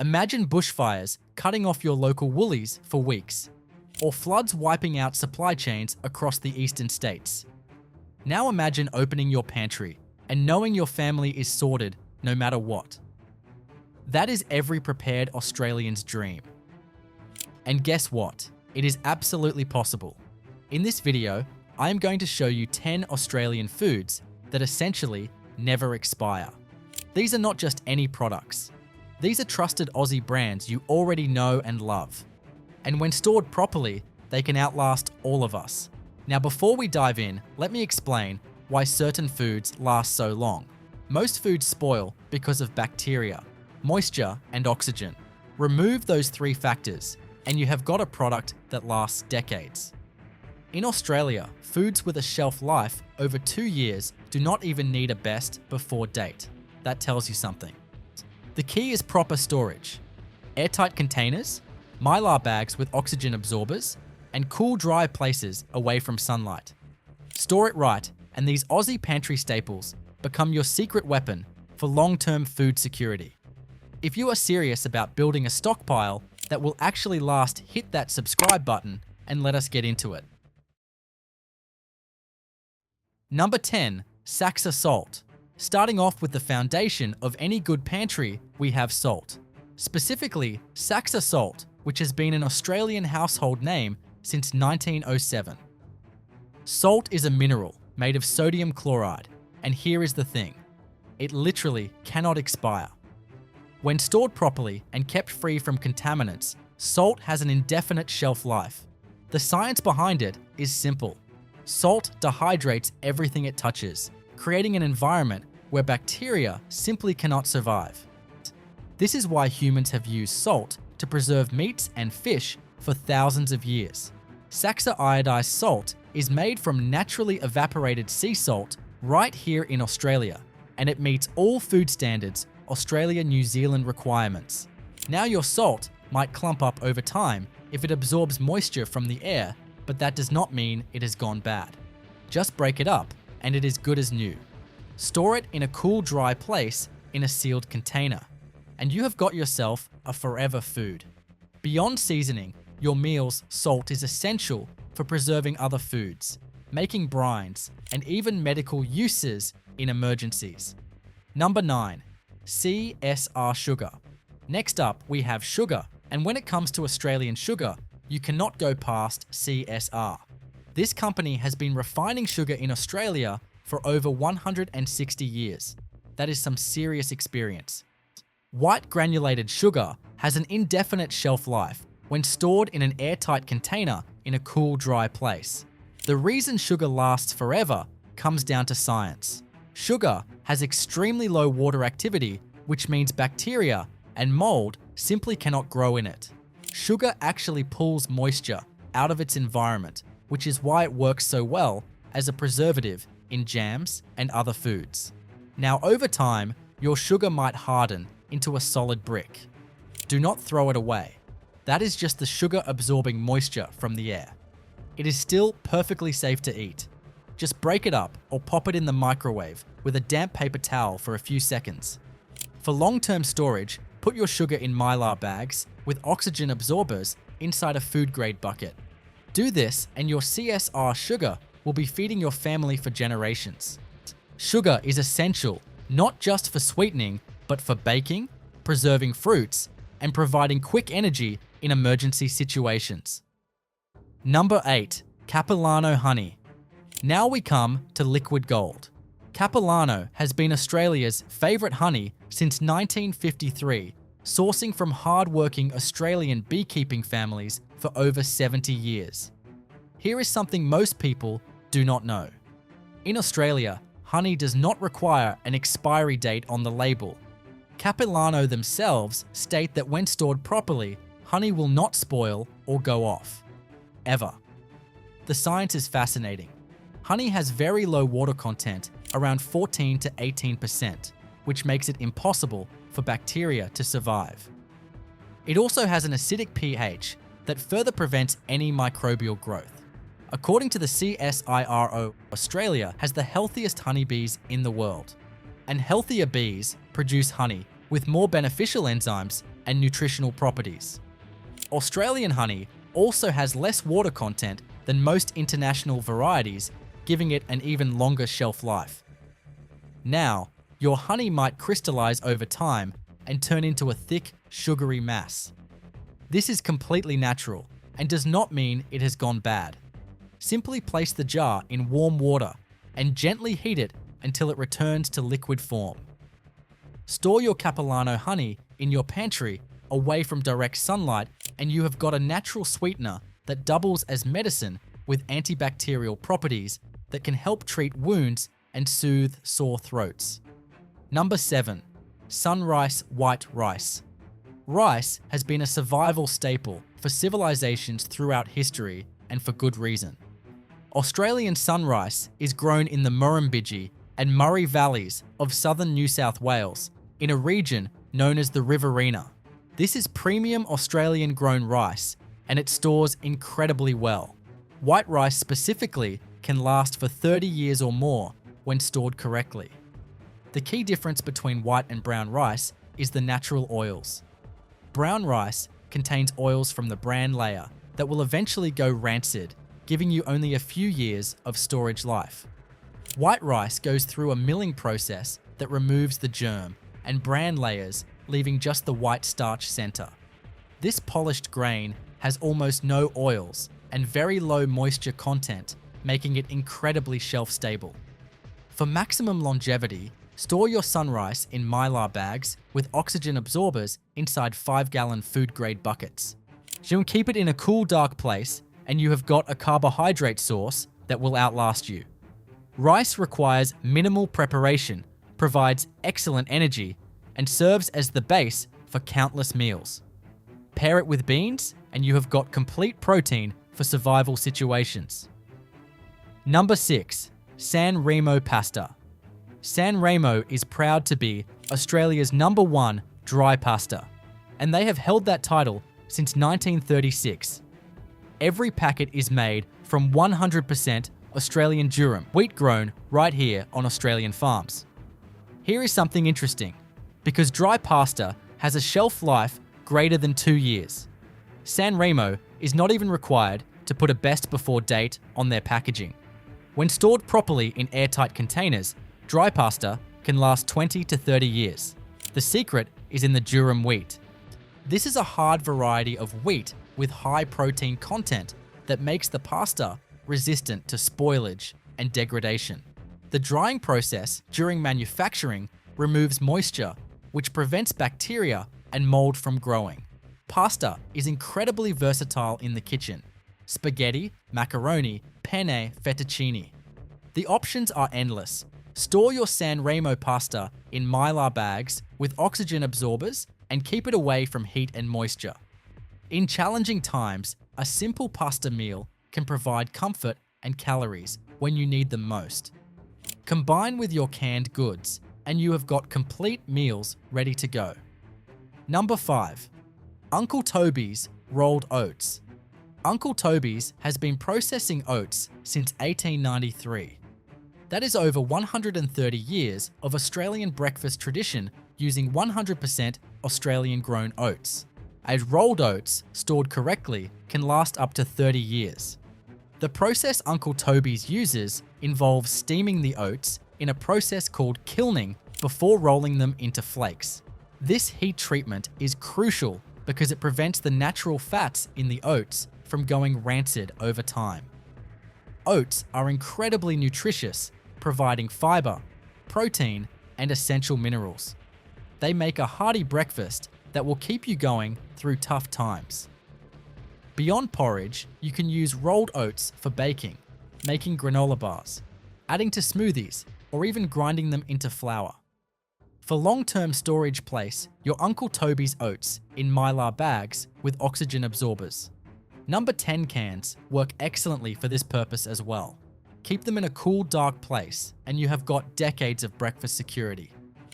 Imagine bushfires cutting off your local woolies for weeks, or floods wiping out supply chains across the eastern states. Now imagine opening your pantry and knowing your family is sorted no matter what. That is every prepared Australian's dream. And guess what? It is absolutely possible. In this video, I am going to show you 10 Australian foods that essentially never expire. These are not just any products. These are trusted Aussie brands you already know and love. And when stored properly, they can outlast all of us. Now before we dive in, let me explain why certain foods last so long. Most foods spoil because of bacteria, moisture, and oxygen. Remove those three factors, and you have got a product that lasts decades. In Australia, foods with a shelf life over 2 years do not even need a best before date. That tells you something. The key is proper storage. Airtight containers, mylar bags with oxygen absorbers, and cool, dry places away from sunlight. Store it right, and these Aussie pantry staples become your secret weapon for long-term food security. If you are serious about building a stockpile that will actually last, hit that subscribe button and let us get into it. Number 10, Saxa salt. Starting off with the foundation of any good pantry, we have salt. Specifically, Saxa salt, which has been an Australian household name since 1907. Salt is a mineral made of sodium chloride, and here is the thing. It literally cannot expire. When stored properly and kept free from contaminants, salt has an indefinite shelf life. The science behind it is simple. Salt dehydrates everything it touches, creating an environment where bacteria simply cannot survive. This is why humans have used salt to preserve meats and fish for thousands of years. Saxa iodized salt is made from naturally evaporated sea salt right here in Australia, and it meets all food standards Australia-New Zealand requirements. Now your salt might clump up over time if it absorbs moisture from the air, but that does not mean it has gone bad. Just break it up and it is good as new. Store it in a cool, dry place in a sealed container, and you have got yourself a forever food. Beyond seasoning your meals, salt is essential for preserving other foods, making brines, and even medical uses in emergencies. Number 9, CSR sugar. Next up, we have sugar, and when it comes to Australian sugar, you cannot go past CSR. This company has been refining sugar in Australia for over 160 years. That is some serious experience. White granulated sugar has an indefinite shelf life when stored in an airtight container in a cool, dry place. The reason sugar lasts forever comes down to science. Sugar has extremely low water activity, which means bacteria and mold simply cannot grow in it. Sugar actually pulls moisture out of its environment, which is why it works so well as a preservative in jams and other foods. Now, over time, your sugar might harden into a solid brick. Do not throw it away. That is just the sugar absorbing moisture from the air. It is still perfectly safe to eat. Just break it up or pop it in the microwave with a damp paper towel for a few seconds. For long-term storage, put your sugar in mylar bags with oxygen absorbers inside a food-grade bucket. Do this and your CSR sugar will be feeding your family for generations. Sugar is essential not just for sweetening, but for baking, preserving fruits, and providing quick energy in emergency situations. Number 8, Capilano honey. Now we come to liquid gold. Capilano has been Australia's favourite honey since 1953, sourcing from hard-working Australian beekeeping families for over 70 years. Here is something most people do not know. In Australia, honey does not require an expiry date on the label. Capilano themselves state that when stored properly, honey will not spoil or go off. Ever. The science is fascinating. Honey has very low water content, around 14 to 18%, which makes it impossible for bacteria to survive. It also has an acidic pH that further prevents any microbial growth. According to the CSIRO, Australia has the healthiest honeybees in the world. And healthier bees produce honey with more beneficial enzymes and nutritional properties. Australian honey also has less water content than most international varieties, giving it an even longer shelf life. Now, your honey might crystallize over time and turn into a thick, sugary mass. This is completely natural and does not mean it has gone bad. Simply place the jar in warm water and gently heat it until it returns to liquid form. Store your Capilano honey in your pantry away from direct sunlight, and you have got a natural sweetener that doubles as medicine with antibacterial properties that can help treat wounds and soothe sore throats. Number 7. Sunrice white rice. Rice has been a survival staple for civilizations throughout history, and for good reason. Australian sunrice is grown in the Murrumbidgee and Murray Valleys of southern New South Wales in a region known as the Riverina. This is premium Australian grown rice, and it stores incredibly well. White rice specifically can last for 30 years or more when stored correctly. The key difference between white and brown rice is the natural oils. Brown rice contains oils from the bran layer that will eventually go rancid, giving you only a few years of storage life. White rice goes through a milling process that removes the germ and bran layers, leaving just the white starch center. This polished grain has almost no oils and very low moisture content, making it incredibly shelf-stable. For maximum longevity, store your sunrice in mylar bags with oxygen absorbers inside 5-gallon food-grade buckets. You can keep it in a cool, dark place, and you have got a carbohydrate source that will outlast you. Rice requires minimal preparation, provides excellent energy, and serves as the base for countless meals. Pair it with beans, and you have got complete protein for survival situations. Number 6. San Remo pasta. San Remo is proud to be Australia's #1 dry pasta, and they have held that title since 1936. Every packet is made from 100% Australian durum, wheat grown right here on Australian farms. Here is something interesting, because dry pasta has a shelf life greater than 2 years. San Remo is not even required to put a best before date on their packaging. When stored properly in airtight containers, dry pasta can last 20 to 30 years. The secret is in the durum wheat. This is a hard variety of wheat with high protein content that makes the pasta resistant to spoilage and degradation. The drying process during manufacturing removes moisture, which prevents bacteria and mold from growing. Pasta is incredibly versatile in the kitchen: spaghetti, macaroni, penne, fettuccine. The options are endless. Store your San Remo pasta in mylar bags with oxygen absorbers and keep it away from heat and moisture. In challenging times, a simple pasta meal can provide comfort and calories when you need them most. Combine with your canned goods, and you have got complete meals ready to go. Number 5. Uncle Toby's rolled oats. Uncle Toby's has been processing oats since 1893. That is over 130 years of Australian breakfast tradition using 100% Australian-grown oats. As rolled oats, stored correctly, can last up to 30 years. The process Uncle Toby's uses involves steaming the oats in a process called kilning before rolling them into flakes. This heat treatment is crucial because it prevents the natural fats in the oats from going rancid over time. Oats are incredibly nutritious, providing fiber, protein, and essential minerals. They make a hearty breakfast that will keep you going through tough times. Beyond porridge, you can use rolled oats for baking, making granola bars, adding to smoothies, or even grinding them into flour. For long-term storage, place your Uncle Toby's oats in mylar bags with oxygen absorbers. Number 10 cans work excellently for this purpose as well. Keep them in a cool, dark place, and you have got decades of breakfast security.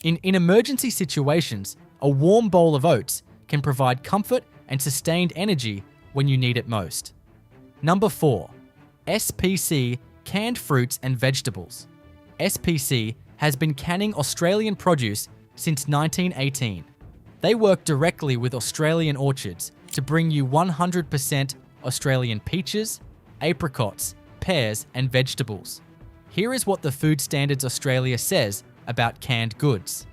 In emergency situations, a warm bowl of oats can provide comfort and sustained energy when you need it most. Number 4. SPC canned fruits and vegetables. SPC has been canning Australian produce since 1918. They work directly with Australian orchards to bring you 100% Australian peaches, apricots, pears, and vegetables. Here is what the Food Standards Australia says about canned goods.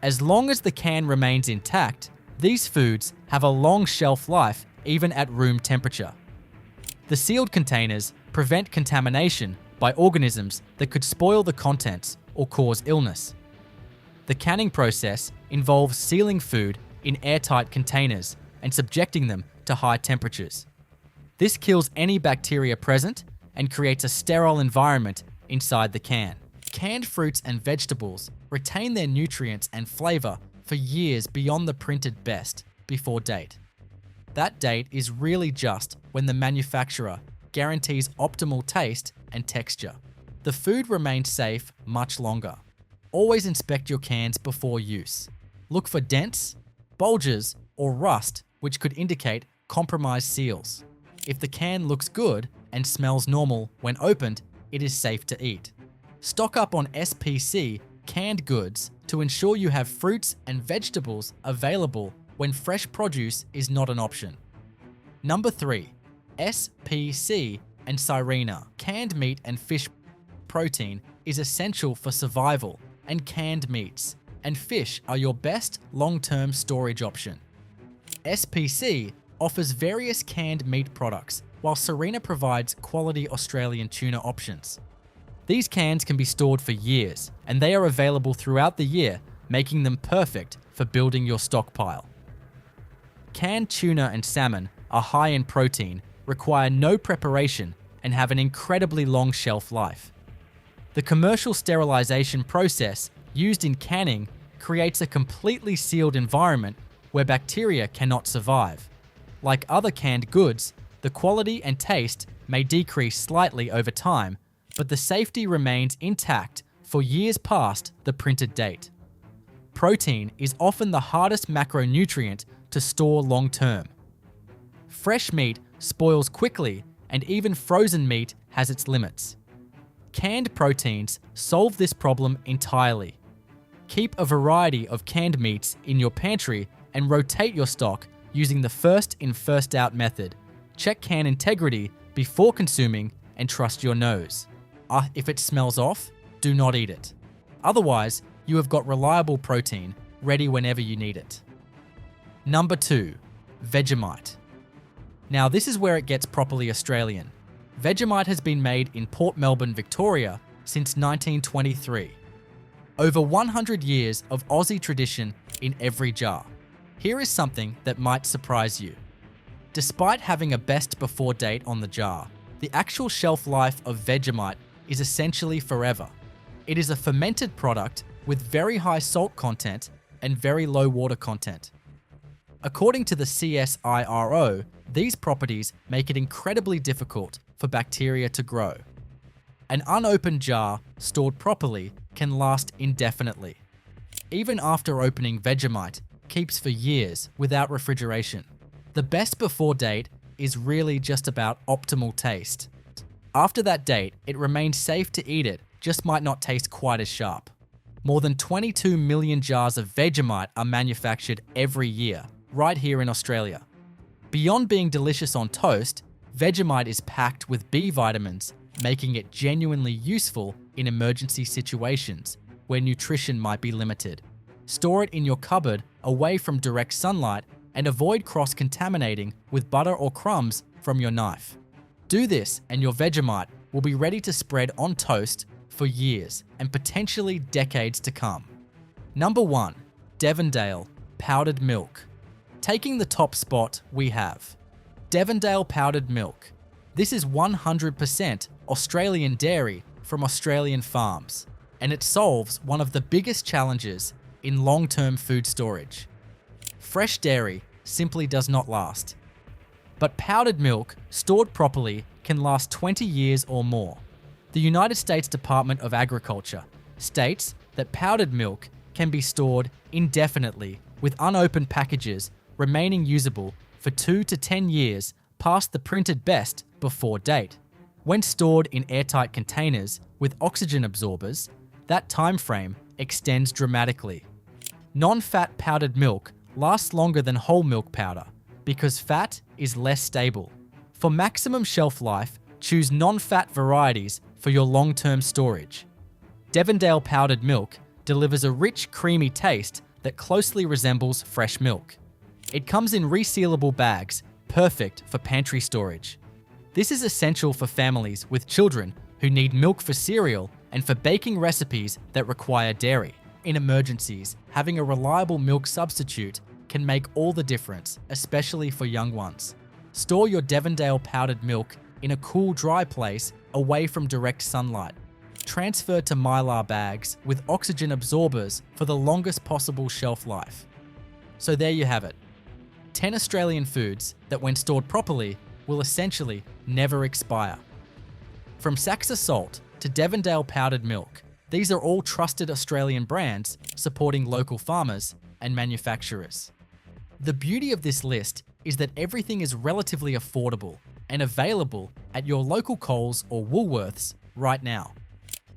As long as the can remains intact, these foods have a long shelf life even at room temperature. The sealed containers prevent contamination by organisms that could spoil the contents or cause illness. The canning process involves sealing food in airtight containers and subjecting them to high temperatures. This kills any bacteria present and creates a sterile environment inside the can. Canned fruits and vegetables retain their nutrients and flavor for years beyond the printed best before date. That date is really just when the manufacturer guarantees optimal taste and texture. The food remains safe much longer. Always inspect your cans before use. Look for dents, bulges, or rust, which could indicate compromised seals. If the can looks good and smells normal when opened, it is safe to eat. Stock up on SPC canned goods to ensure you have fruits and vegetables available when fresh produce is not an option. Number 3. SPC and Sirena. Canned meat and fish protein is essential for survival, and canned meats and fish are your best long-term storage option. SPC offers various canned meat products, while Sirena provides quality Australian tuna options. These cans can be stored for years, and they are available throughout the year, making them perfect for building your stockpile. Canned tuna and salmon are high in protein, require no preparation, and have an incredibly long shelf life. The commercial sterilization process used in canning creates a completely sealed environment where bacteria cannot survive. Like other canned goods, the quality and taste may decrease slightly over time, but the safety remains intact for years past the printed date. Protein is often the hardest macronutrient to store long term. Fresh meat spoils quickly, and even frozen meat has its limits. Canned proteins solve this problem entirely. Keep a variety of canned meats in your pantry and rotate your stock using the first in first out method. Check can integrity before consuming and trust your nose. If it smells off, do not eat it. Otherwise, you have got reliable protein ready whenever you need it. Number 2. Vegemite. Now this is where it gets properly Australian. Vegemite has been made in Port Melbourne, Victoria since 1923. Over 100 years of Aussie tradition in every jar. Here is something that might surprise you. Despite having a best before date on the jar, the actual shelf life of Vegemite is essentially forever. It is a fermented product with very high salt content and very low water content. According to the CSIRO, these properties make it incredibly difficult for bacteria to grow. An unopened jar stored properly can last indefinitely. Even after opening Vegemite keeps for years without refrigeration. The best before date is really just about optimal taste. After that date, it remains safe to eat it, just might not taste quite as sharp. More than 22 million jars of Vegemite are manufactured every year, right here in Australia. Beyond being delicious on toast, Vegemite is packed with B vitamins, making it genuinely useful in emergency situations where nutrition might be limited. Store it in your cupboard away from direct sunlight and avoid cross-contaminating with butter or crumbs from your knife. Do this and your Vegemite will be ready to spread on toast for years and potentially decades to come. Number 1. Devondale powdered milk. Taking the top spot we have Devondale powdered milk. This is 100% Australian dairy from Australian farms, and it solves one of the biggest challenges in long-term food storage. Fresh dairy simply does not last. But powdered milk, stored properly, can last 20 years or more. The United States Department of Agriculture states that powdered milk can be stored indefinitely with unopened packages remaining usable for 2 to 10 years past the printed best before date. When stored in airtight containers with oxygen absorbers, that time frame extends dramatically. Non-fat powdered milk lasts longer than whole milk powder because fat is less stable. For maximum shelf life, choose non-fat varieties for your long-term storage. Devondale powdered milk delivers a rich, creamy taste that closely resembles fresh milk. It comes in resealable bags, perfect for pantry storage. This is essential for families with children who need milk for cereal and for baking recipes that require dairy. In emergencies, having a reliable milk substitute can make all the difference, especially for young ones. Store your Devondale powdered milk in a cool, dry place away from direct sunlight. Transfer to Mylar bags with oxygen absorbers for the longest possible shelf life. So there you have it. 10 Australian foods that, when stored properly, will essentially never expire. From Saxa salt to Devondale powdered milk, these are all trusted Australian brands supporting local farmers and manufacturers. The beauty of this list is that everything is relatively affordable and available at your local Coles or Woolworths right now.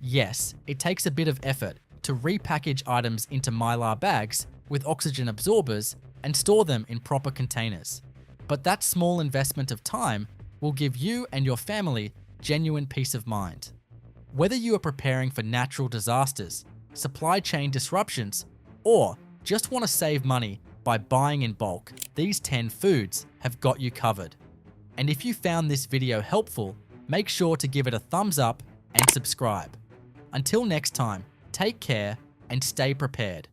Yes, it takes a bit of effort to repackage items into Mylar bags with oxygen absorbers and store them in proper containers. But that small investment of time will give you and your family genuine peace of mind. Whether you are preparing for natural disasters, supply chain disruptions, or just want to save money by buying in bulk, these 10 foods have got you covered. And if you found this video helpful, make sure to give it a thumbs up and subscribe. Until next time, take care and stay prepared.